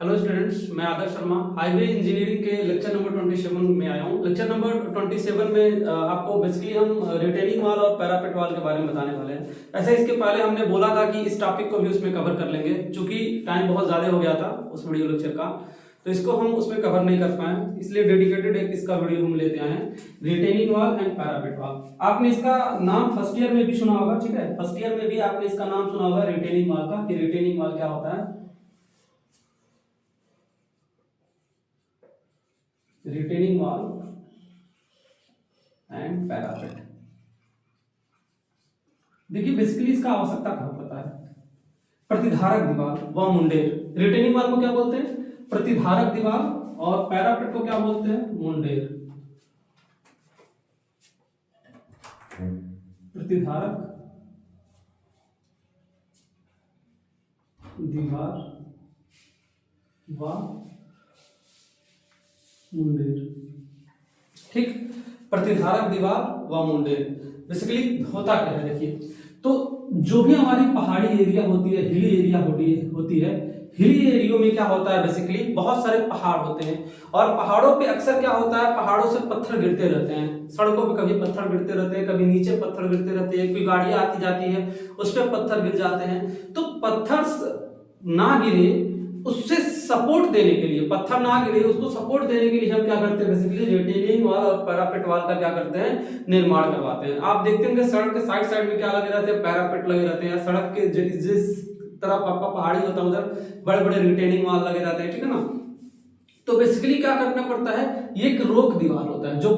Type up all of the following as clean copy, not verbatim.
Hello students, मैं आदर्श Sharma highway engineering के lecture number 27 में आया हूँ। लेक्चर नंबर 27 में आपको बेसिकली हम रिटेनिंग वाल और पैरापेट वाल के बारे में बताने वाले हैं। ऐसे इसके पहले हमने बोला था कि इस टॉपिक को भी उसमें कवर कर लेंगे, क्योंकि टाइम बहुत ज़्यादा हो गया था उस वीडियो लेक्चर का, तो इसको हम उसमें कवर नहीं कर पाए, इसलिए डेडिकेटेड एक इसका वीडियो हम लेते आए हैं, रिटेनिंग वाल एंड पैरापेट वाल। आपने इसका नाम फर्स्ट ईयर में भी सुना होगा, ठीक है, फर्स्ट ईयर में भी आपने इसका नाम सुना होगा रिटेनिंग वाल का, कि रिटेनिंग वाल क्या होता है। Retaining wall and parapet. देखिए बेसिकली इसका आवश्यकता कहां पता है, प्रतिधारक दीवार व मुंडेर। रिटेनिंग वॉल को क्या बोलते हैं, प्रतिधारक दीवार, और पैरापेट को क्या बोलते हैं, मुंडेर। प्रतिधारक दीवार व मुंडेर, ठीक। प्रतिधारक दीवार व मुंडेर बेसिकली होता क्या है, देखिए तो जो भी हमारी पहाड़ी एरिया होती है, हिली एरिया होती है, हिली एरियो में क्या होता है, बेसिकली बहुत सारे पहाड़ होते हैं, और पहाड़ों पे अक्सर क्या होता है, पहाड़ों से पत्थर गिरते रहते हैं, सड़कों पे कभी पत्थर गिरते रहते हैं, कभी नीचे पत्थर गिरते रहते हैं, कोई गाड़ी आती जाती है उस पर पत्थर गिर जाते हैं। तो पत्थर ना गिरे उससे सपोर्ट देने के लिए, पत्थर ना गिरे उसको सपोर्ट देने के लिए हम क्या करते हैं, बेसिकली रिटेनिंग वॉल और पैरापेट वॉल का क्या करते हैं, निर्माण करवाते हैं। आप देखते होंगे सड़क के साइड साइड में क्या लगे रहते हैं, पैरापेट लगे रहते हैं, सड़क के जिस तरफ आपका पहाड़ी होता है उधर बड़े बड़े रिटेनिंग वॉल लगे रहते हैं, ठीक है ना। तो बेसिकली क्या करना पड़ता है, ये एक रोक दीवार होता है, जो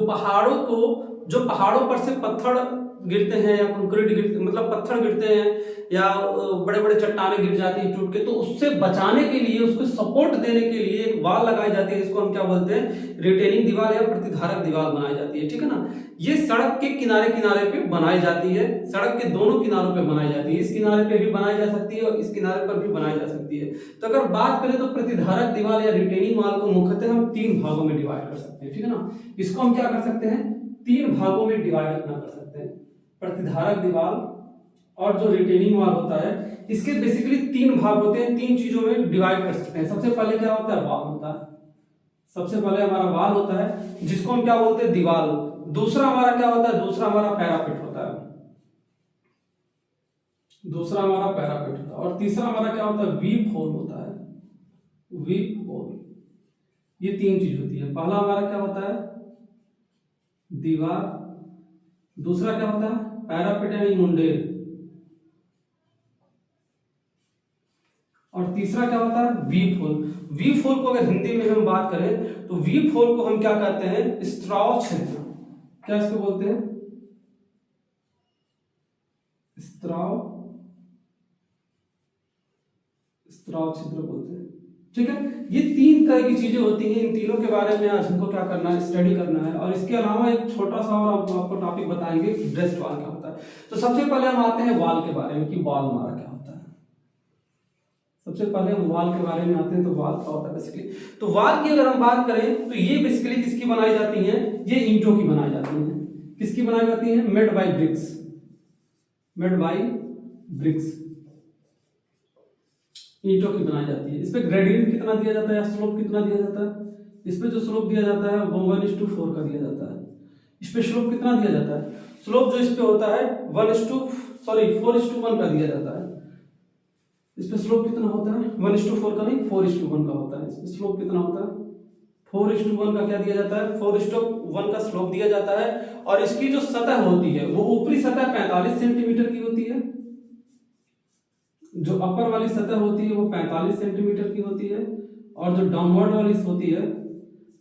पहाड़ों पर से पत्थर गिरते हैं या कंक्रीट गिरते, मतलब पत्थर गिरते हैं या बड़े बड़े चट्टाने गिर जाती हैं टूट के, तो उससे बचाने के लिए, उसको सपोर्ट देने के लिए एक वाल लगाई जाती है, इसको हम क्या बोलते हैं, रिटेनिंग दीवार या प्रतिधारक दीवार बनाई जाती है, ठीक है ना। ये सड़क के किनारे किनारे पे बनाई जाती है, सड़क के दोनों किनारों पे बनाई जाती है, इस किनारे पे भी बनाई जा सकती है और इस किनारे पर भी बनाई जा सकती है। तो अगर बात करें तो प्रतिधारक दीवार या रिटेनिंग वाल को मुख्यतः हम 3 भागों में डिवाइड कर सकते हैं, ठीक है ना। इसको हम क्या कर सकते हैं, 3 भागों में डिवाइड अपना कर सकते हैं, प्रतिधारक दीवार और जो रिटेनिंग वाल होता है, इसके बेसिकली 3 भाग होते हैं, 3 चीजों में डिवाइड कर सकते हैं। सबसे पहले क्या होता है, वाल होता है, सबसे पहले हमारा वाल होता है जिसको हम क्या बोलते हैं, दीवार। दूसरा हमारा क्या होता है, दूसरा हमारा पैरापेट होता है, दूसरा हमारा पैरापेट होता है, और तीसरा हमारा क्या होता है, वीप होल होता है, वीप होल। ये 3 चीज होती है। पहला हमारा क्या होता है, दीवार, दूसरा क्या होता है, पैरापेट यानी मुंडेर, और तीसरा क्या होता है, वीप होल। वीप होल को अगर हिंदी में हम बात करें तो वीप होल को हम क्या कहते हैं, स्त्राव छिद्र। क्या इसको बोलते हैं, स्त्राव छिद्र बोलते हैं, ठीक है। ये 3 तरह की चीजें होती हैं, इन तीनों के बारे में आज हमको क्या करना है, स्टडी करना है। और इसके अलावा एक छोटा सा और आपको टॉपिक बताएंगे कि ब्रेस्ट वाल क्या होता है। तो सबसे पहले हम आते हैं वाल के बारे में, कि वाल हमारा क्या होता है। सबसे पहले हम वाल के बारे में आते हैं, तो वाल क्या होता है बेसिकली। तो वाल की अगर हम बात करें तो ये बेसिकली किसकी बनाई जाती है, ये ईंटों की बनाई जाती है। किसकी बनाई जाती है, made by bricks, made by bricks, ईंटों की बनाई जाती है। इस पे ग्रेडियंट कितना दिया जाता है, स्लोप कितना दिया जाता है, इस पे जो स्लोप दिया जाता है वो 1:4 का दिया जाता है। इस पे स्लोप कितना दिया जाता है, स्लोप जो इस पे होता है 4:1 का दिया जाता है। इस पे स्लोप कितना होता है, 1:4 का नहीं, 4:1 का होता है। इस पे स्लोप कितना होता है, 4:1 का क्या दिया जाता है, 4:1 का स्लोप दिया जाता है। और इसकी जो सतह होती है वो ऊपरी सतह 45 सेंटीमीटर की होती है, जो अपर वाली सतह होती है वो 45 सेंटीमीटर की होती है, और जो डाउनवर्ड वाली होती है,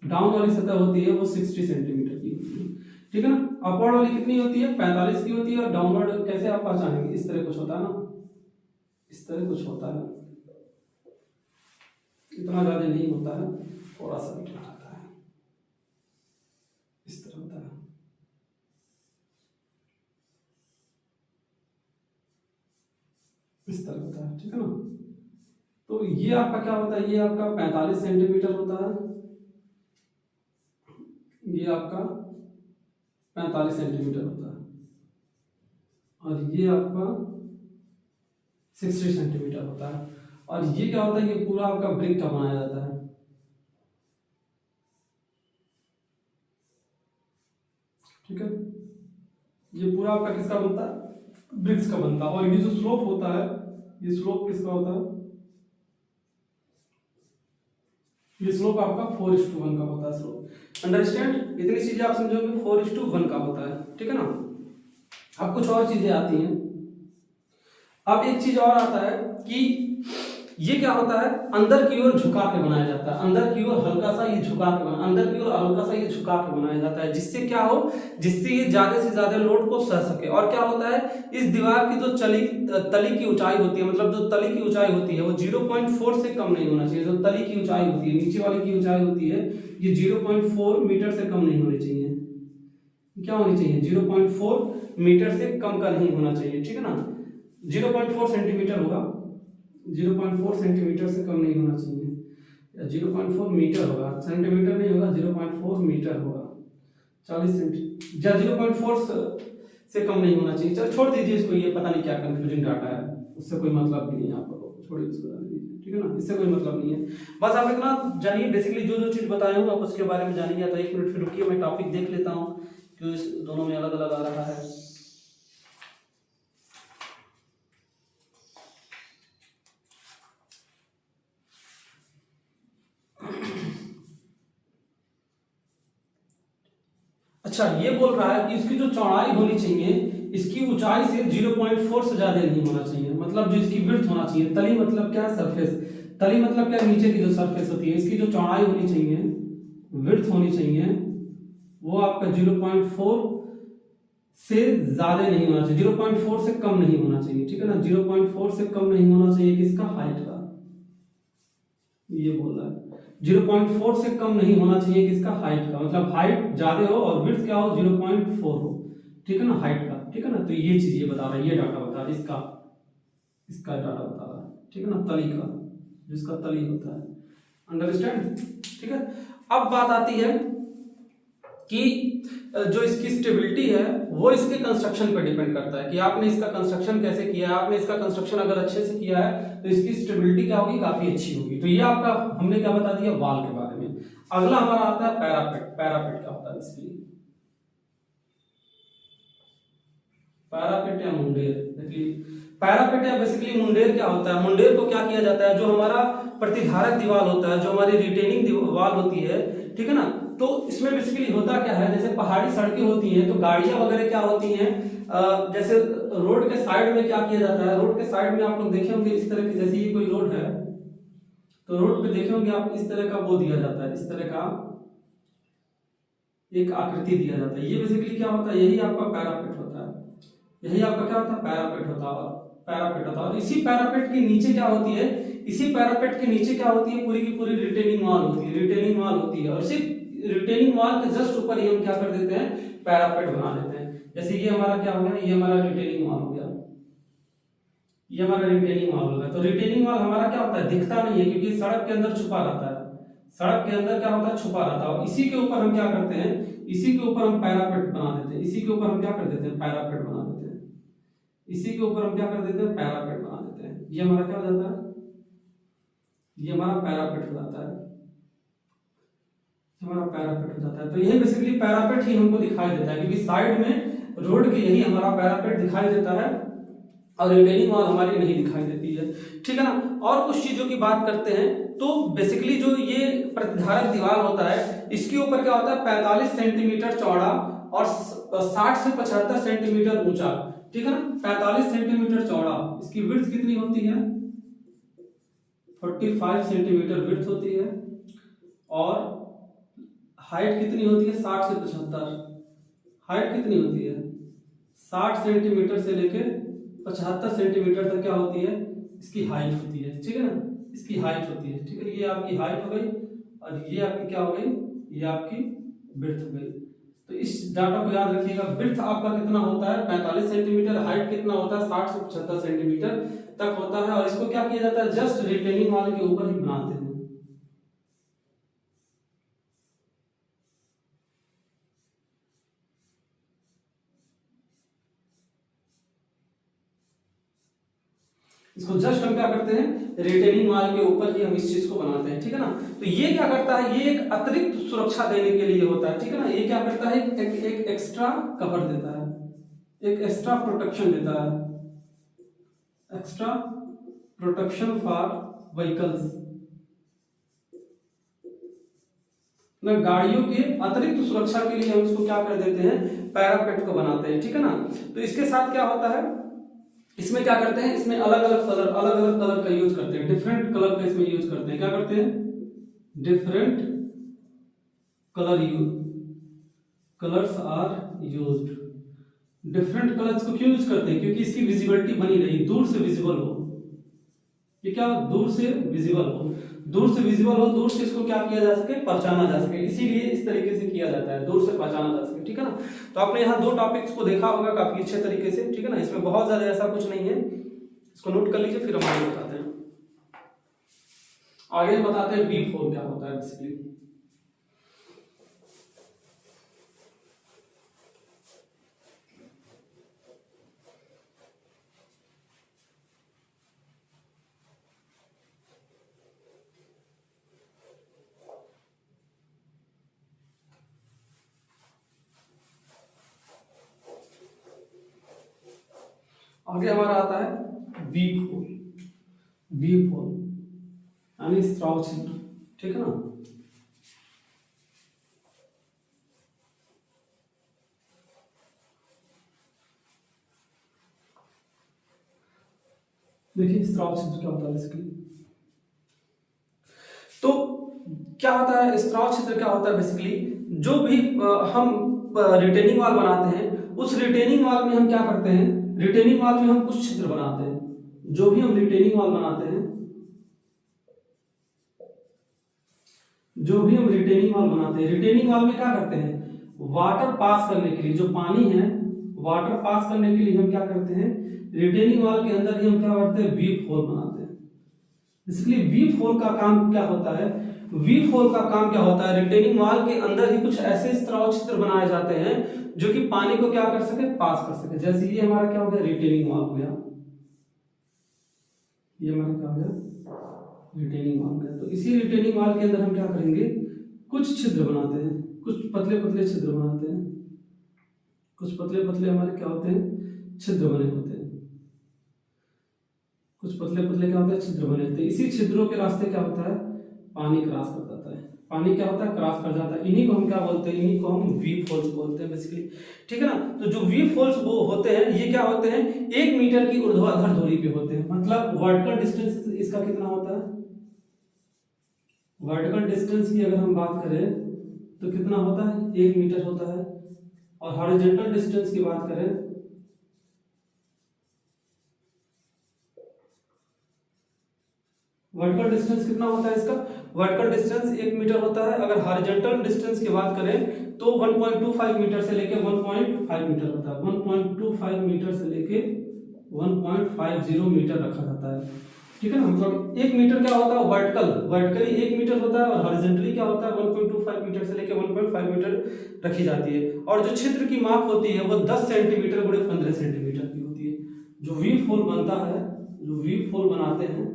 डाउन वाली सतह होती है वो 60 सेंटीमीटर की होती है, ठीक है ना। अपवर्ड वाली कितनी होती है, 45 की होती है, और डाउनवर्ड कैसे आप पहचानेंगे, इस तरह कुछ होता है ना, इस तरह कुछ होता है, इतना ज्यादा नहीं होता है, थोड़ा सा भी आता है, इस तरह होता है, इस तरह होता है, ठीक है ना। तो ये आपका क्या होता है, ये आपका 45 सेंटीमीटर होता है, ये आपका 45 सेंटीमीटर होता है, और ये आपका 60 सेंटीमीटर होता है। और ये क्या होता है, ये पूरा आपका ब्रिक का बनाया जाता है। ठीक है, ये पूरा आपका किसका बनता है, ब्रिक्स का बनता है। और ये जो स्लोप होता है, ये स्लोप किसका होता है, ये स्लोप आपका 4:1 का होता है स्लोप। अंडरस्टैंड, इतनी चीजें आप समझोगे, 4:1 का होता है। ठीक है ना। अब कुछ और चीजें आती हैं। अब एक चीज और आता है कि ये क्या होता है, अंदर की ओर झुका के बनाया जाता है, अंदर की ओर हल्का सा ये झुका के बना, अंदर की ओर हल्का सा ये झुका के बनाया जाता है, जिससे क्या हो, जिससे ये ज्यादा से ज्यादा लोड को सह सके। और क्या होता है, इस दीवार की जो तली की ऊंचाई होती है, मतलब जो तली की ऊंचाई होती है वो 0.4 से कम नहीं होना चाहिए। जो तली की ऊंचाई होती है, नीचे वाली की ऊंचाई होती है, ये 0.4 मीटर से कम नहीं होनी चाहिए। क्या होनी चाहिए, 0.4 मीटर से कम का नहीं होना चाहिए। ठीक है ना, 0.4 सेंटीमीटर होगा, 0.4 सेंटीमीटर से कम नहीं होना चाहिए। 0.4 मीटर होगा, सेंटीमीटर नहीं होगा, 0.4 मीटर होगा, 40 सेंटी या 0.4 से कम नहीं होना चाहिए। चल छोड़ दीजिए इसको, ये पता नहीं क्या कंफ्यूजिंग डाटा है, उससे कोई मतलब भी नहीं है आपको, छोड़िए इसको, रहने दीजिए। ठीक है ना, इससे कोई मतलब नहीं है। बस आप इतना जानिए, बेसिकली जो जो चीज बताया हूँ आप उसके बारे में जानिए। तो 1 मिनट फिर रुकिए, मैं टॉपिक देख लेता हूँ क्यों इस दोनों में अलग अलग आ रहा है। अच्छा, ये बोल रहा है कि इसकी जो चौड़ाई होनी चाहिए, इसकी ऊंचाई से 0.4 से ज्यादा नहीं होना चाहिए। मतलब जो इसकी विड्थ होना चाहिए, तली मतलब क्या है, सरफेस, तली मतलब क्या, नीचे की जो सरफेस होती है, इसकी जो चौड़ाई होनी चाहिए, विड्थ होनी चाहिए, वो आपका 0.4 से ज्यादा नहीं होना चाहिए, 0.4 से कम नहीं होना चाहिए। ठीक है ना, 0.4 से कम नहीं होना चाहिए किसका, हाइट का, ये बोल रहा है। 0.4 से कम नहीं होना चाहिए किसका, हाइट का, मतलब हाइट ज्यादा हो और विड्थ क्या हो, 0.4 हो। ठीक है ना, हाइट का। ठीक है ना, तो ये चीज ये बता रहा है, ये डाटा बता रहा है, इसका इसका डाटा बता रहा है। ठीक है ना, तली का, जिसका तली होता है। अंडरस्टैंड। ठीक है, अब बात आती है कि जो इसकी स्टेबिलिटी है वो इसके कंस्ट्रक्शन पर डिपेंड करता है कि आपने इसका कंस्ट्रक्शन कैसे किया है। आपने इसका कंस्ट्रक्शन अगर अच्छे से किया है तो इसकी स्टेबिलिटी क्या होगी, काफी अच्छी होगी। तो ये आपका हमने क्या बता दिया, वॉल के बारे में। अगला हमारा आता है पैरापेट। पैरापेट क्या होता है इसलिए, पैरापेट या मुंडेर। देखिए, पैरापेट या बेसिकली मुंडेर क्या होता है, मुंडेर को क्या किया जाता है, जो हमारा प्रतिधारक दीवार होता है, जो हमारी रिटेनिंग दीवार होती है, ठीक है ना, तो इसमें बेसिकली होता क्या है, जैसे पहाड़ी सड़कें होती हैं तो गाड़ियां वगैरह क्या होती हैं, जैसे रोड के साइड में क्या किया जाता है, रोड के साइड में आप लोग देखे होंगे इस तरह की, जैसे ये कोई रोड है तो रोड पे देखे होंगे आप, इस तरह का वो दिया जाता है, इस तरह का एक आकृति दिया जाता है। ये बेसिकली क्या होता है, यही आपका पैरापेट होता है, यही आपका क्या होता है, पैरापेट होता है। पैरापेट होता है, और इसी पैरापेट के नीचे क्या होती है, इसी पैरापेट के नीचे क्या होती है, पूरी की पूरी रिटेनिंग वॉल होती है, रिटेनिंग वॉल होती है। और इसी रिटेनिंग वॉल के जस्ट ऊपर ही हम क्या कर देते हैं, पैरापेट बना देते हैं। जैसे ये हमारा क्या हो गया, ये हमारा रिटेनिंग वॉल हो गया, ये हमारा रिटेनिंग वॉल हो गया। तो रिटेनिंग वॉल हमारा क्या होता है, दिखता नहीं है क्योंकि सड़क के अंदर छुपा रहता है, सड़क के अंदर क्या होता है, छुपा रहता है। और इसी के ऊपर हम क्या करते हैं, इसी के ऊपर हम पैरापेट बना देते हैं, इसी के ऊपर हम क्या कर देते हैं, पैरापेट बना देते हैं, इसी के ऊपर हम क्या कर देते हैं, पैरापेट बना देते हैं। ये हमारा क्या हो जाता है, ये हमारा पैरापेट हो जाता है, हमारा पैरापेट हो जाता है। तो यही बेसिकली पैरापेट ही हमको दिखाई देता है, क्योंकि साइड में रोड के यही हमारा पैरापेट दिखाई देता है और रिटेनिंग वॉल हमारी नहीं दिखाई देती है। ठीक है ना। और कुछ चीजों की बात करते हैं, तो बेसिकली जो ये प्रतिधारक दीवार होता है, इसके ऊपर क्या होता है, 45 सेंटीमीटर चौड़ा और 60 से 75 सेंटीमीटर ऊंचा। ठीक है ना, 45 सेंटीमीटर चौड़ा, इसकी विड्थ कितनी होती है, 45 सेंटीमीटर विड्थ होती है, और हाइट कितनी होती है, 60 से 75। हाइट कितनी होती है, 60 सेंटीमीटर से लेकर 75 सेंटीमीटर तक क्या होती है, इसकी हाइट होती है। ठीक है ना, इसकी हाइट होती है। ठीक है, ये आपकी हाइट हो गई और ये आपकी क्या हो गई, ये आपकी विड्थ हो गई। तो इस डाटा को याद रखिएगा, विड्थ आपका कितना होता है, 45 सेंटीमीटर, हाइट कितना होता है, 60 से 75 सेंटीमीटर तक होता है। और इसको क्या किया जाता है, जस्ट रिटेनिंग वॉल के ऊपर ही बनाते हैं। इसको जस्ट हम क्या क्या करते हैं, रिटेनिंग वॉल के ऊपर ही हम इस चीज को बनाते हैं, ठीक है ना। तो ये क्या करता है, ये एक अतिरिक्त सुरक्षा देने के लिए होता है, ठीक है ना। ये क्या करता है, एक एक्स्ट्रा कवर देता है, एक एक्स्ट्रा प्रोटेक्शन देता है, एक्स्ट्रा प्रोटेक्शन फॉर व्हीकल्स, ना गाड़ियों के अतिरिक्त सुरक्षा के लिए हम इसको क्या कर देते हैं, पैरापेट को बनाते हैं, ठीक है ना। तो इसके साथ क्या होता है, इसमें क्या करते हैं, इसमें अलग अलग कलर का यूज करते हैं, डिफरेंट कलर का इसमें यूज करते हैं, क्या करते हैं, different colours are used. Different colours को क्यों यूज करते हैं, क्योंकि इसकी विजिबिलिटी बनी रही, दूर से विजिबल हो, ये क्या, दूर से विजिबल हो, दूर से इसको क्या किया जा सके, पहचाना जा सके, इसीलिए इस तरीके से किया जाता है, दूर से पहचाना जा सके, ठीक है ना। तो आपने यहाँ दो टॉपिक्स को देखा होगा काफी अच्छे तरीके से, ठीक है ना। इसमें बहुत ज्यादा ऐसा कुछ नहीं है, इसको नोट कर लीजिए, फिर हम आगे बताते हैं। आगे बताते हैं V4 क्या होता है बेसिकली। आगे हमारा आता है V4 यानी स्त्राव छिद्र, ठीक है ना। देखिए स्त्राव छिद्र क्या होता है बेसिकली, तो क्या होता है स्त्राव छिद्र, क्या होता है बेसिकली, जो भी हम रिटेनिंग वॉल बनाते हैं, उस रिटेनिंग वॉल में हम क्या करते हैं, रिटेनिंग वॉल में हम कुछ छिद्र बनाते हैं, जो भी हम रिटेनिंग वॉल बनाते हैं, रिटेनिंग वॉल में क्या करते हैं, वाटर पास करने के लिए, जो पानी है वाटर पास करने के लिए हम क्या करते हैं, रिटेनिंग वॉल के अंदर ही हम क्या करते हैं, V4 बनाते हैं। इसलिए V4 का काम क्या होता है, रिटेनिंग वॉल के अंदर ही कुछ ऐसे स्त्राव छिद्र बनाए जाते हैं जो कि पानी को क्या कर सके, पास कर सके। जैसे ये हमारा क्या हो गया, रिटेनिंग वॉल हो गया, ये हमारा क्या हो गया, रिटेनिंग वॉल गया। तो इसी रिटेनिंग वॉल के अंदर हम क्या करेंगे, कुछ छिद्र बनाते हैं, कुछ पतले पतले छिद्र बनाते हैं, कुछ पतले पतले हमारे क्या होते हैं, छिद्र बने होते हैं, कुछ पतले पतले क्या होता है, छिद्र बने होते हैं। इसी छिद्रों के रास्ते क्या होता है, पानी क्रॉस कर जाता है, पानी क्या होता है, क्रॉस कर जाता है। इन्हीं को हम क्या बोलते हैं, इन्हीं को हम V4 बोलते हैं बेसिकली, ठीक है ना। तो जो V4 वो होते हैं, ये क्या होते हैं, 1 मीटर की ऊर्ध्वाधर दूरी पे होते हैं। मतलब वर्टिकल डिस्टेंस इसका कितना होता है, वर्टिकल डिस्टेंस की अगर हम बात करें तो कितना होता है, 1 मीटर होता है। और हॉरिजॉन्टल डिस्टेंस की बात करें, वर्टिकल डिस्टेंस कितना होता है इसका, वर्टिकल डिस्टेंस 1 मीटर होता है। अगर हॉरिजॉन्टल डिस्टेंस की बात करें तो 1.25 मीटर से लेके 1.5 मीटर होता है, 1.25 मीटर से लेके 1.50 मीटर रखा जाता है, ठीक है ना। मतलब 1 मीटर क्या होता है, वर्टिकली 1 मीटर होता है, और हॉरिजॉन्टली क्या होता है, 1.25 मीटर से लेके 1.5 मीटर रखी जाती है। और जो छिद्र की माप होती है वो 10 सेंटीमीटर गुणे 15 सेंटीमीटर की होती है। जो V4 बनता है, जो V4 बनाते हैं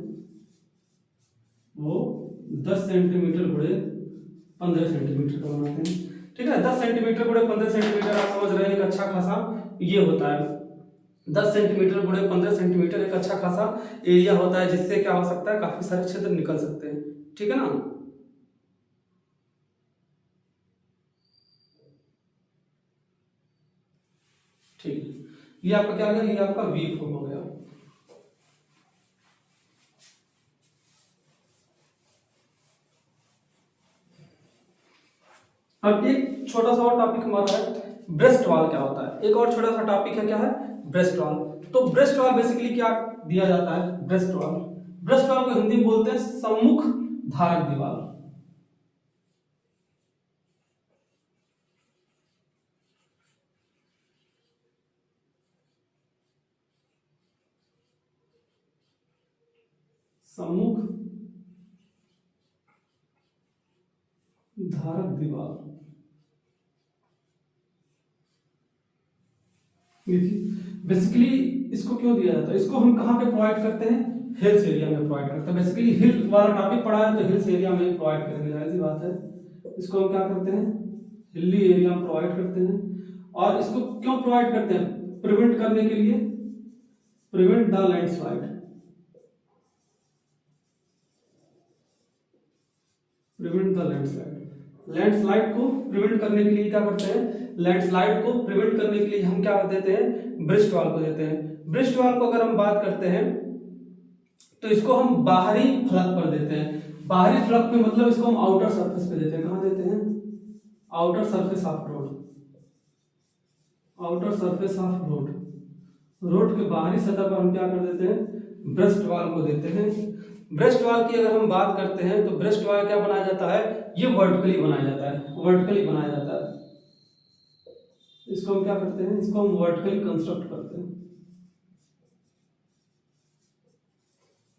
वो 10 सेंटीमीटर गुणे 15 सेंटीमीटर का बनाते हैं, ठीक है। 10 सेंटीमीटर गुणे 15 सेंटीमीटर आप समझ रहे हैं, एक अच्छा खासा ये होता है। 10 सेंटीमीटर गुणे 15 सेंटीमीटर एक अच्छा खासा एरिया होता है, जिससे क्या हो सकता है, काफी सारे छिद्र निकल सकते हैं, ठीक है ना। ठीक है, ये आपका क्या गया, ये आपका V4 हो गया। अब एक छोटा सा और टॉपिक हमारा है ब्रेस्ट वॉल क्या होता है। एक और छोटा सा टॉपिक है, क्या है, ब्रेस्ट वॉल। तो ब्रेस्ट वॉल बेसिकली क्या दिया जाता है, ब्रेस्ट वॉल को हिंदी में बोलते हैं सम्मुख धारक दीवार। सम्मुख धारक दीवार, देखिए बेसिकली इसको क्यों दिया जाता है, इसको हम कहां पे प्रोवाइड करते हैं, हिल्स एरिया में प्रोवाइड करते हैं। बेसिकली हिल वाला टॉपिक पढ़ा है तो हिल्स एरिया में प्रोवाइड करेंगे, जाहिर सी बात है। इसको हम क्या करते हैं, हिली एरिया में प्रोवाइड करते हैं। और इसको क्यों प्रोवाइड करते हैं, प्रिवेंट करने के लिए, prevent the landslide, prevent the landslide. Landslide को प्रिवेंट करने के लिए क्या करते हैं, लैंडस्लाइड को प्रिवेंट करने के लिए हम क्या देते हैं, ब्रेस्ट वॉल को देते हैं। ब्रेस्ट वॉल को अगर हम बात करते हैं तो इसको हम बाहरी फलक पर देते हैं। बाहरी फलक में मतलब इसको हम आउटर सरफेस पे देते हैं। कहां देते हैं, outer surface of road, outer surface of road, road के बाहरी सतह पर हम क्या कर देते हैं, ब्रेस्ट वॉल को देते हैं। ब्रेस्ट वॉल की अगर हम बात करते हैं तो ब्रेस्ट वॉल क्या बनाया जाता है, ये वर्टिकली बनाया जाता है, वर्टिकली बनाया जाता है। इसको हम क्या करते हैं, इसको हम वर्टिकली कंस्ट्रक्ट करते हैं,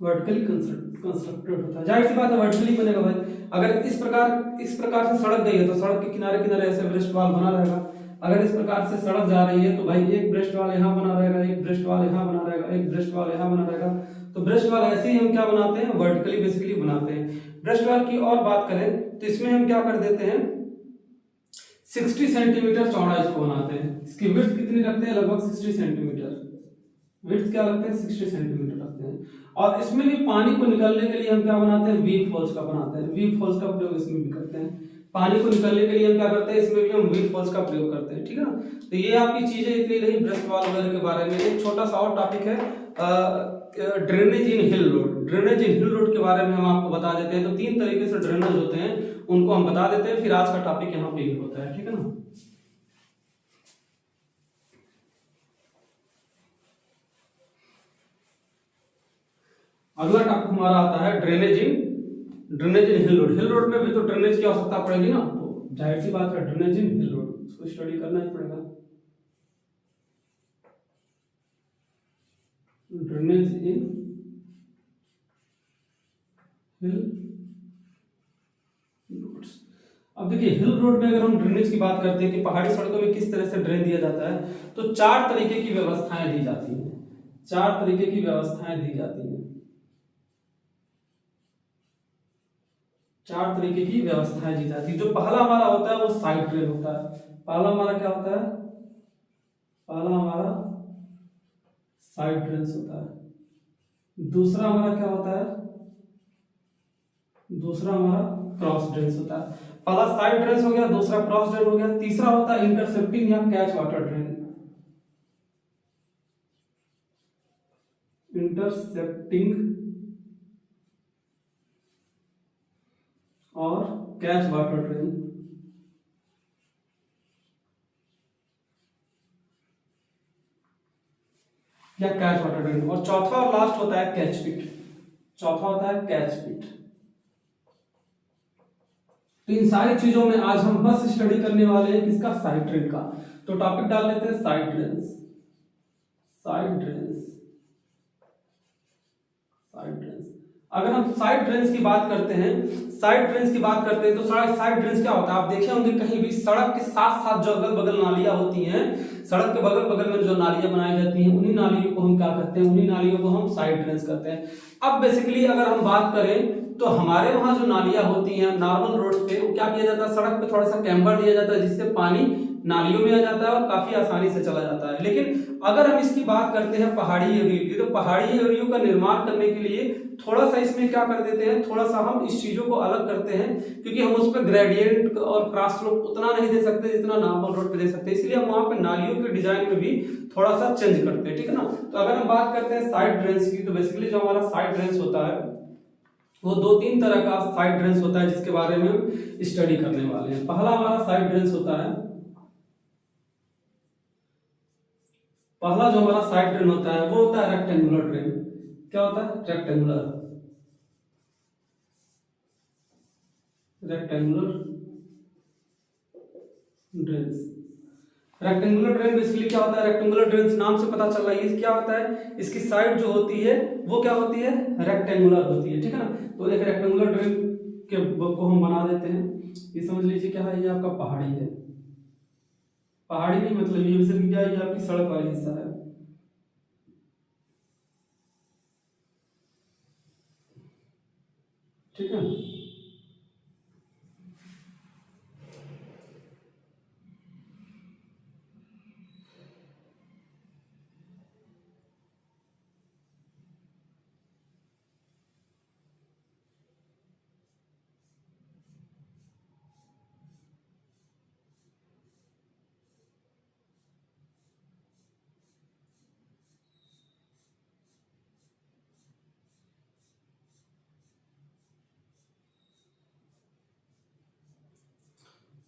वर्टिकली कंस्ट्रक्टेड होता है। जाहिर सी बात है वर्टिकली बनेगा भाई। अगर इस प्रकार से सड़क गई है तो सड़क के किनारे किनारे ऐसे ब्रेस्ट वॉल बना रहेगा। अगर इस प्रकार से सड़क जा रही है तो भाई एक ब्रेस्ट वॉल यहाँ बना रहेगा, एक ब्रेस्ट वॉल यहाँ बना रहेगा, एक ब्रेस्ट वॉल यहाँ बना रहेगा। तो ब्रेस्ट वॉल ऐसे ही हम क्या बनाते हैं, वर्टिकली बेसिकली बनाते हैं। ब्रेस्ट वॉल की और बात करें तो इसमें हम क्या कर देते हैं, 60 सेंटीमीटर चौड़ा इसको बनाते हैं। इसकी विड्थ कितनी रखते हैं, लगभग 60 सेंटीमीटर। विड्थ क्या रखते हैं, 60 सेंटीमीटर रखते हैं। और इसमें भी पानी को निकालने के लिए हम क्या बनाते हैं, वीप होल्स का बनाते हैं। वीप होल्स का प्रयोग इसमें भी करते हैं। पानी को निकालने के लिए हम क्या करते हैं, इसमें भी हम वीप होल्स का प्रयोग करते हैं, ठीक है ना। तो ये आपकी चीजें इतनी रही ब्रेस्ट वॉल वगैरह के बारे में। एक छोटा सा और टॉपिक है drainage in hill road. Drainage in hill road के बारे में हम आपको बता देते हैं। तो 3 तरीके से ड्रेनेज होते हैं, उनको हम बता देते हैं, फिर आज का टॉपिक यहाँ पे होता है, ठीक है ना। अगला टॉपिक हमारा आता है drainage in hill road. Hill road में भी तो ड्रेनेज की आवश्यकता पड़ेगी ना, तो जाहिर सी बात है ड्रेनेज इन हिल रोड, उसको स्टडी करना ही पड़ेगा। Drainage in hill roads. अब देखिए हिल रोड में अगर हम ड्रेनेज की बात करते हैं कि पहाड़ी सड़कों में किस तरह से ड्रेन दिया जाता है, तो 4 तरीके की व्यवस्थाएं दी जाती हैं। 4 तरीके की व्यवस्थाएं दी जाती हैं। 4 तरीके की व्यवस्थाएं दी जाती है। जो पहला हमारा होता है वो साइड ड्रेन होता है। पहला हमारा क्या होता है, पहला हमारा साइड ड्रेन्स होता है। दूसरा हमारा क्या होता है, दूसरा हमारा क्रॉस ड्रेन्स होता है। पहला साइड ड्रेन्स हो गया, दूसरा क्रॉस ड्रेन हो गया, तीसरा होता है इंटरसेप्टिंग या कैच वाटर ड्रेन। इंटरसेप्टिंग और कैच वाटर ड्रेन। या कैच वाटर ड्रेन। और चौथा और लास्ट होता है कैच पिट। चौथा होता है कैच पिट। तो इन सारी चीजों में आज हम बस स्टडी करने वाले हैं किसका, साइड ड्रेन का। तो टॉपिक डाल लेते हैं side drains, side drains, side drains. अगर हम साइड ड्रेन्स की बात करते हैं, साइड ड्रेन्स की बात करते हैं तो साइड ड्रेन्स क्या होता है, आप देखे होंगे कहीं भी सड़क के साथ साथ जो अगल बगल नालियां होती हैं, सड़क के बगल बगल में जो नालियां बनाई जाती हैं, उन्हीं नालियों को हम क्या करते हैं, उन्हीं नालियों को हम साइड ड्रेन्स करते हैं। अब बेसिकली अगर हम बात करें तो हमारे वहां जो नालियां होती हैं नॉर्मल रोड पे, वो क्या किया जाता है, सड़क पे थोड़ा सा कैम्बर दिया जाता है जिससे पानी नालियों में आ जाता है और काफी आसानी से चला जाता है। लेकिन अगर हम इसकी बात करते हैं पहाड़ी एरिया की, तो पहाड़ी एरिया का निर्माण करने के लिए थोड़ा सा इसमें क्या कर देते हैं, थोड़ा सा हम इस चीजों को अलग करते हैं, क्योंकि हम उस पर ग्रेडियंट और क्रॉस स्लोप उतना नहीं दे सकते जितना नॉर्मल रोड पे दे सकते हैं। इसलिए हम वहां पे नालियों के डिजाइन में भी थोड़ा सा चेंज करते हैं, ठीक है ना। तो अगर हम बात करते हैं साइड ड्रेन्स की, तो बेसिकली जो हमारा साइड ड्रेन्स होता है वो 2-3 तरह का साइड ड्रेन्स होता है, जिसके बारे में हम स्टडी करने वाले हैं। पहला हमारा साइड ड्रेन्स होता है, पहला जो हमारा साइड ड्रेन होता है वो होता है रेक्टेंगुलर ड्रेन। क्या होता है, rectangular, rectangular drains. Rectangular drain basically क्या होता है, रेक्टेंगुलर ड्रेन नाम से पता चल रहा है, क्या होता है, इसकी साइड जो होती है वो क्या होती है, रेक्टेंगुलर होती है, ठीक है ना। तो एक रेक्टेंगुलर ड्रेन के को हम बना देते हैं। ये समझ लीजिए क्या है, ये आपका पहाड़ी है, पहाड़ी नहीं मतलब ये बेसिकली क्या है, ये आपकी सड़क वाला हिस्सा है। ठीक है।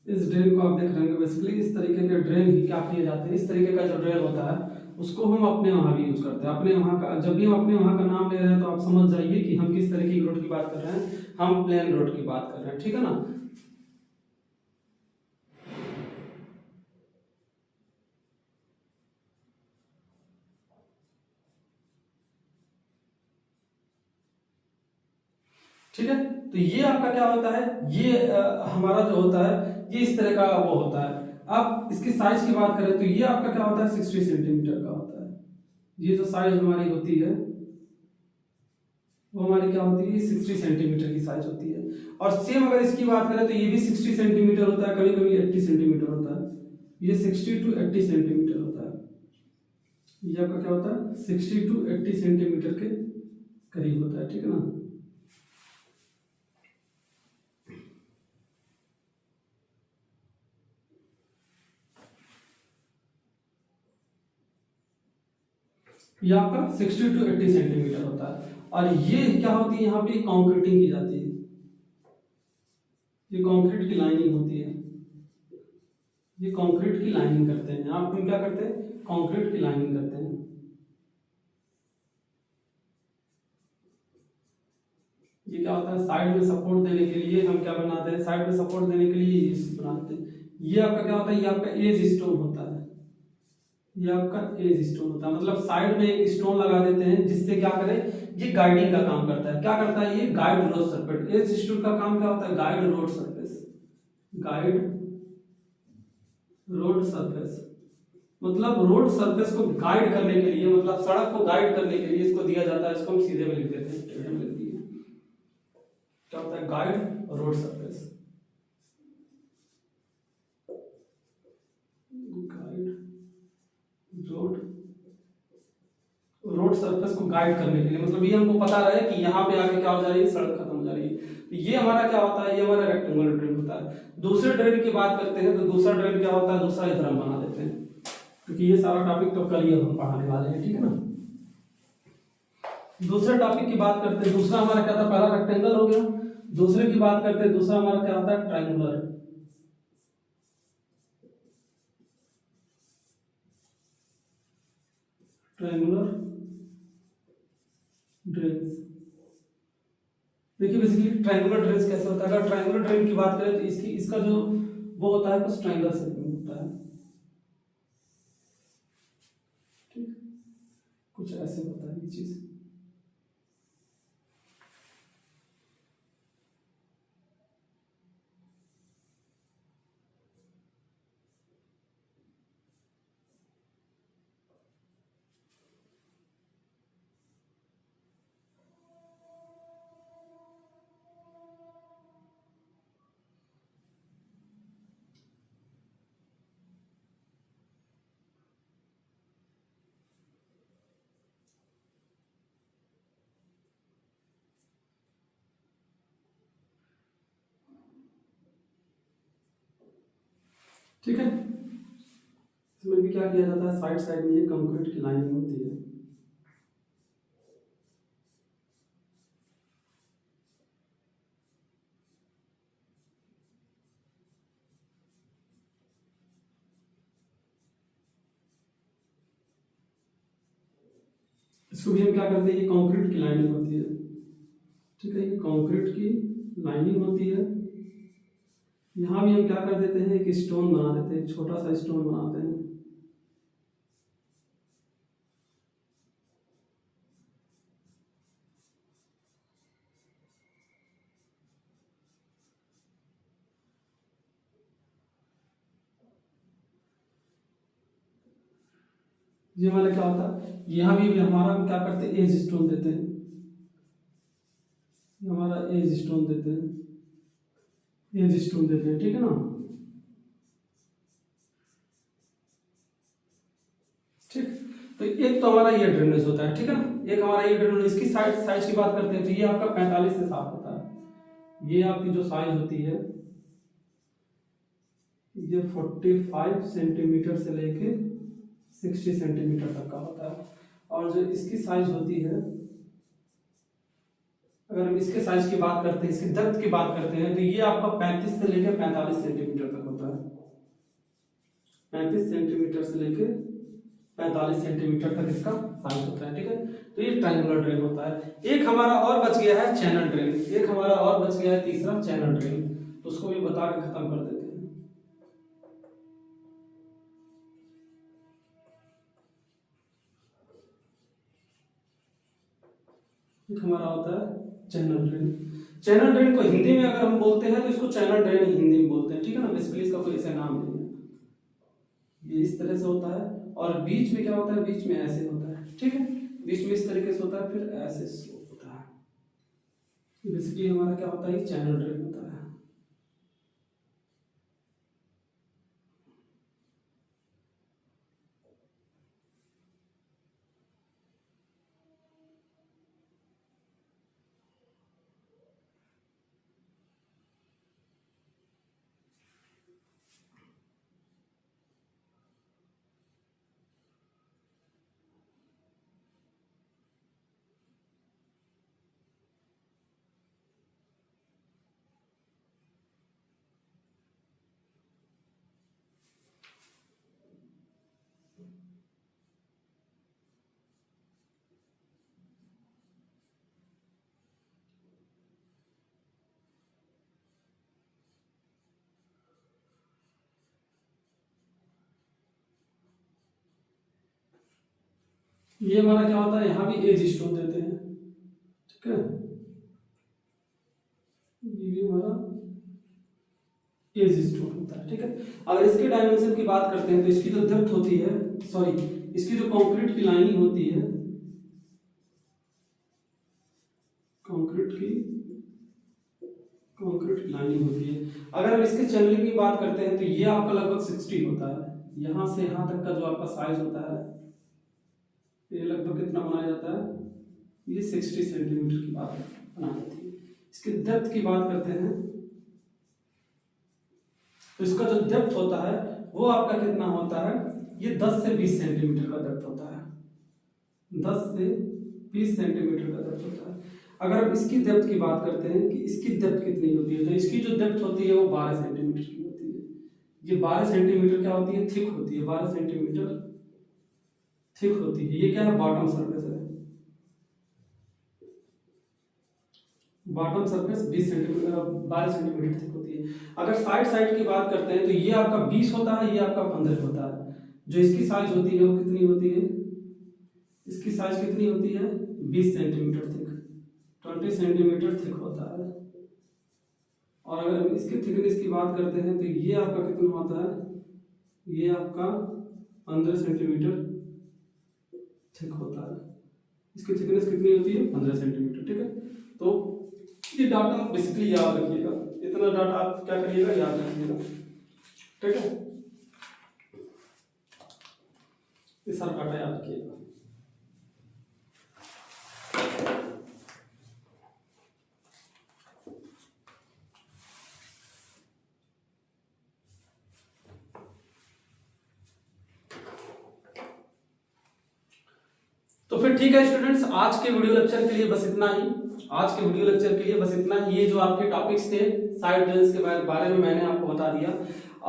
इस ड्रेन को आप देख रहे हैं, बेसिकली इस तरीके के ड्रेन ही क्या किए जाते हैं, इस तरीके का जो ड्रेन होता है उसको हम अपने वहाँ भी यूज करते हैं। अपने वहाँ का जब भी हम अपने वहाँ का नाम ले रहे हैं तो आप समझ जाइए कि हम किस तरीके की रोड की बात कर रहे हैं, हम प्लेन रोड की बात कर रहे हैं, ठीक है ना। ठीक है, तो ये आपका क्या होता है, ये हमारा जो होता है ये इस तरह का वो होता है। अब इसकी साइज की बात करें तो ये आपका क्या होता है, 60 सेंटीमीटर का होता है। ये जो साइज हमारी होती है वो हमारी क्या होती है, 60 सेंटीमीटर की साइज होती है। और सेम अगर इसकी बात करें तो ये भी 60 सेंटीमीटर होता है, कभी कभी 80 सेंटीमीटर होता है। ये 60 टू 80 सेंटीमीटर होता है। ये आपका क्या होता है, 60 टू 80 सेंटीमीटर के करीब होता है, ठीक है ना। ये आपका 60 टू 80 सेंटीमीटर होता है। और ये क्या होती है, यहाँ पे कंक्रीटिंग की जाती है, ये कंक्रीट की लाइनिंग होती है, ये कंक्रीट की लाइनिंग करते हैं। आप क्या करते हैं, कंक्रीट की लाइनिंग करते हैं। ये क्या होता है, साइड में सपोर्ट देने के लिए हम क्या बनाते हैं, साइड में सपोर्ट देने के लिए ये बनाते हैं। ये आपका क्या होता है, ये आपका एज स्टोन होता है, ये आपका एज स्टोन होता है। मतलब साइड में एक स्टोन लगा देते हैं जिससे क्या करे, ये गाइडिंग का काम करता है। क्या करता है, ये guide road surface. Edge stone का काम क्या होता है, guide road surface, guide road surface. मतलब रोड सरफेस को गाइड करने के लिए, मतलब सड़क को गाइड करने के लिए इसको दिया जाता है। इसको हम सीधे में लिख देते हैं, टेढ़े में लिख दिए। क्या होता है, guide road surface, guide road, road surface को गाइड करने के लिए। मतलब ये हमको पता रहे कि यहाँ पे आके क्या हो जा रही है, सड़क खत्म हो जा रही है। तो ये हमारा क्या होता है, ये हमारा रेक्टेंगुलर ड्रेन होता है। दूसरे ड्रेन की बात करते हैं तो दूसरा ड्रेन क्या होता है, दूसरा इधर हम बना देते हैं, क्योंकि ये सारा टॉपिक तो कल ही हम पढ़ाने वाले हैं, ठीक है ना। दूसरे टॉपिक की बात करते हैं, दूसरा हमारा क्या था, पहला रेक्टेंगल हो गया। दूसरे की बात करते हैं, दूसरा हमारा क्या होता है, ट्रायंगुलर, ट्रायंगुलर ड्रेन्स। देखिए बेसिकली ट्रायंगुलर ड्रेन्स कैसे होता है, अगर ट्रायंगुलर ड्रेन की बात करें तो इसकी इसका जो वो होता है कुछ ट्रायंगल शेप में होता है, ठीक, कुछ ऐसे होता है ये चीज। ठीक है, इसमें भी क्या किया जाता है, साइड साइड में ये कंक्रीट की लाइनिंग होती है। इसको भी हम क्या करते हैं, ये कंक्रीट की लाइनिंग होती है, ठीक है, ये कंक्रीट की लाइनिंग होती है। यहाँ भी हम क्या कर देते हैं, एक स्टोन बना देते हैं, छोटा सा स्टोन बनाते हैं। ये हमारा क्या होता है, यहाँ भी हमारा हम क्या करते हैं, एज स्टोन देते हैं। हमारा हमारा एज स्टोन देते हैं, एज स्टोन देते हैं, ठीक है ना। ठीक, तो एक तो हमारा ये ड्रेनेज होता है, ठीक है ना। एक हमारा ये ड्रेनेज, इसकी साइज की बात करते हैं तो ये आपका 45 से 60 होता है। ये आपकी जो साइज होती है ये 45 सेंटीमीटर से लेके 60 सेंटीमीटर तक का होता है। और जो इसकी साइज होती है, अगर हम इसके साइज की बात करते हैं, इसकी डेप्थ की बात करते हैं, तो ये आपका 35 से लेकर 45 सेंटीमीटर तक होता है। 35 सेंटीमीटर से लेकर 45 सेंटीमीटर तक इसका साइज होता है, ठीक है। तो ये ट्रायंगुलर ड्रेन होता है। एक हमारा और बच गया है चैनल ड्रेन, एक हमारा और बच गया है तीसरा चैनल ड्रेन, तो उसको भी बता के खत्म कर देते हैं। एक हमारा होता है चैनल ड्रेन। चैनल ड्रेन को हिंदी में अगर हम बोलते हैं तो इसको चैनल ड्रेन हिंदी में बोलते हैं, ठीक है ना। बेसिकली इसका कोई ऐसा नाम नहीं है। ये इस तरह से होता है और बीच में क्या होता है, बीच में ऐसे होता है, ठीक है। बीच में इस तरीके से होता है, फिर ऐसे स्लोप होता है। बेसिकली हमारा क्या होता है, ये चैनल ड्रेन होता है। ये हमारा क्या होता है, यहाँ भी एज स्टोन देते हैं, ठीक है। ये भी हमारा एज स्टोन होता है, ठीक है। अगर इसके डायमेंशन की बात करते हैं तो इसकी जो डेप्थ होती है, सॉरी, इसकी जो कंक्रीट की लाइनिंग होती है, कंक्रीट की लाइनिंग होती है, अगर हम इसके चैनलिंग की बात करते हैं तो ये आपका लगभग 60 होता है। यहां से यहां तक का जो आपका साइज होता है, ये लगभग कितना बनाया जाता है, ये 60 सेंटीमीटर की बात बनाई जाती है। इसकी डेप्थ की बात करते हैं तो इसका जो डेप्थ होता है वो आपका कितना होता है, ये 10 से 20 सेंटीमीटर का डेप्थ होता है। 10 से 20 सेंटीमीटर का डेप्थ होता है। अगर हम इसकी डेप्थ की बात करते हैं कि इसकी डेप्थ कितनी होती है, तो इसकी जो डेप्थ होती है वो 12 सेंटीमीटर की होती है। ये 12 सेंटीमीटर क्या होती है, थिक होती है। 12 सेंटीमीटर थिक होती है। ये क्या है, बॉटम सरफेस है। Bottom surface 20 centimetre 12 centimetre thick होती है। अगर साइड की बात करते हैं तो ये आपका 20 होता है, ये आपका 15 होता है। जो इसकी साइज होती है वो कितनी होती है, इसकी साइज कितनी होती है, 20 सेंटीमीटर थिक, 20 सेंटीमीटर थिक होता है। और अगर हम इसकी थिकनेस की बात करते हैं तो ये आपका कितना होता है, ये आपका 15 सेंटीमीटर थिक होता है। इसकी थिकनेस कितनी होती है, 15 सेंटीमीटर, ठीक है। तो ये डाटा आप बेसिकली याद रखिएगा, इतना डाटा आप क्या करिएगा, याद रखिएगा, ठीक है। ये सारा डाटा याद रखिएगा। तो फिर ठीक है स्टूडेंट्स, आज के वीडियो लेक्चर के लिए बस इतना ही। आज के वीडियो लेक्चर के लिए बस इतना ही। ये जो आपके टॉपिक्स थे साइड ड्रेन्स के बारे में मैंने आपको बता दिया।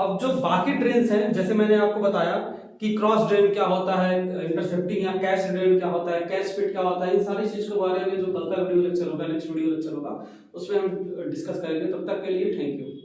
अब जो बाकी ड्रेन्स हैं, जैसे मैंने आपको बताया कि क्रॉस ड्रेन क्या होता है, इंटरसेप्टिंग या कैच ड्रेन क्या होता है, कैच पिट क्या होता है, इन सारी चीज के बारे में जो कल का वीडियो लेक्चर होगा, नेक्स्ट वीडियो लेक्चर होगा, उसमें हम डिस्कस करेंगे। तब तक के लिए थैंक यू।